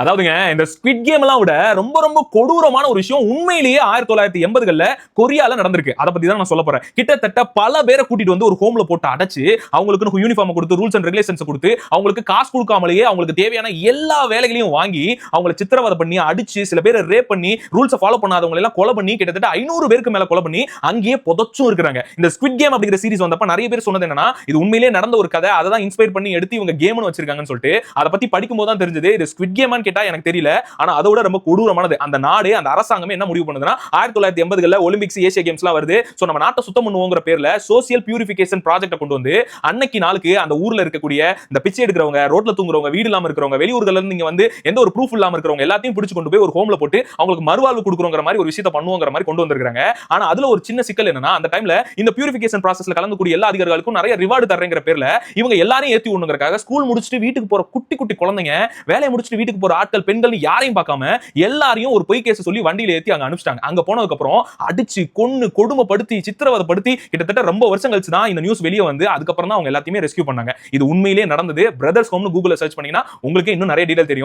அதாவதுங்க இந்த squid game எல்லாம் விட ரொம்ப ரொம்ப கொடூரமான ஒரு விஷயம் உண்மையிலேயே 1980களில் கொரியால நடந்திருக்கு. அதை பத்தி தான் நான் சொல்ல போறேன். கிட்டத்தட்ட பல பேரை கூட்டிட்டு வந்து ஒரு ஹோம்ல போட்டு அடைச்சு அவங்களுக்கு யூனிஃபார்ம் கொடுத்து ரூல்ஸ் அண்ட் ரெகுலேஷன்ஸ் கொடுத்து அவங்களுக்கு காசு கொடுக்காமலேயே அவங்களுக்கு தேவையான எல்லா வேலைகளையும் வாங்கி அவங்களை சித்திரவதை பண்ணி அடிச்சு சில பேரை ரேப் பண்ணி ரூல்ஸை ஃபாலோ பண்ணாதவங்க எல்லாம் கொலை பண்ணி கிட்டத்தட்ட 500 பேருக்கு மேல கொலை பண்ணி அங்கேயே புதைச்சும் இருக்காங்க. இந்த ஸ்குவிட் கேம் அப்படிங்கிற சீரிஸ் வந்தப்ப நிறைய பேர் சொன்னது என்னன்னா இது உண்மையிலேயே நடந்த ஒரு கதை, அதை தான் இன்ஸ்பயர் பண்ணி எடுத்து இவங்க கேம்னு வச்சிருக்காங்கன்னு சொல்லிட்டு அதை பத்தி படிக்கும் போது தான் தெரிஞ்சது இது ஸ்குவிட் கேம் கேட்டா எனக்கு தெரியல. ஆனா அதோட ரொம்ப கொடூரமானது. அந்த நாடு அந்த அரசாங்கமே என்ன முடிவு பண்ணுதுன்னா 1980களில் ஒலிம்பிக்ஸ் ஏசியா கேம்ஸ்லாம் வருது. சோ நம்ம நாட்டை சுத்தம் பண்ணுவோங்கிற பேர்ல சோசியல் பியூரிஃபிகேஷன் ப்ராஜெக்ட் கொண்டு வந்து அன்னைக்கு நாளுக்கு அந்த ஊர்ல இருக்கக்கூடிய இந்த பிச்சை எடுக்கிறவங்க, ரோட்ல தூங்குறவங்க, வீடு இல்லாம இருக்கிறவங்க, வெளியூர்கள்ல இருந்து இங்க வந்து எந்த ஒரு ப்ரூஃப் இல்லாம இருக்கிறவங்க எல்லாத்தையும் பிடிச்சு கொண்டு போய் ஒரு ஹோம்ல போட்டு அவங்களுக்கு மறுவாழ்வு கொடுக்குறோங்கிற மாதிரி ஒரு விஷயத்தை பண்ணுவோங்கிற மாதிரி கொண்டு வந்திருக்காங்க. ஆனா அதுல ஒரு சின்ன சிக்கல் என்னன்னா அந்த டைம்ல இந்த பியூரிஃபிகேஷன் ப்ராசஸ்ல கலந்துக்கூடிய எல்லா அதிகாரிகளுக்கும் நிறைய ரிவார்டு தர்றேங்கிற பேர்ல இவங்க எல்லாரையும் ஏத்தி விடணுங்கிறதுக்காக ஸ்கூல் முடிச்சுட்டு வீட்டுக்கு போற குட்டி குட்டி குழந்தைங்க, வேலையை முடிச்சுட்டு வீட்டுக்கு போற ஆட்கள், பெண்கள் யாரையும் பார்க்காம எல்லாரையும் ஒரு பொய் கேஸ் சொல்லி வண்டியில ஏத்தி அங்க அனுப்பிச்சிட்டாங்க. அங்க போனதுக்கு அப்புறம் அடிச்சு கொன்னு கொடுமைப்படுத்தி சித்திரவதைப்படுத்தி கிட்டத்தட்ட ரொம்ப வருஷம் கழிச்சு தான் இந்த நியூஸ் வெளியே வந்து அதுக்கப்புறம் தான் அவங்க எல்லாத்தையுமே ரெஸ்கியூ பண்ணாங்க. இது உண்மையிலேயே நடந்தது. பிரதர்ஸ் ஹோம்னு கூகுள்ல சர்ச் பண்ணீங்கன்னா உங்களுக்கு இன்னும் நிறைய டீடைல் தெரியும்.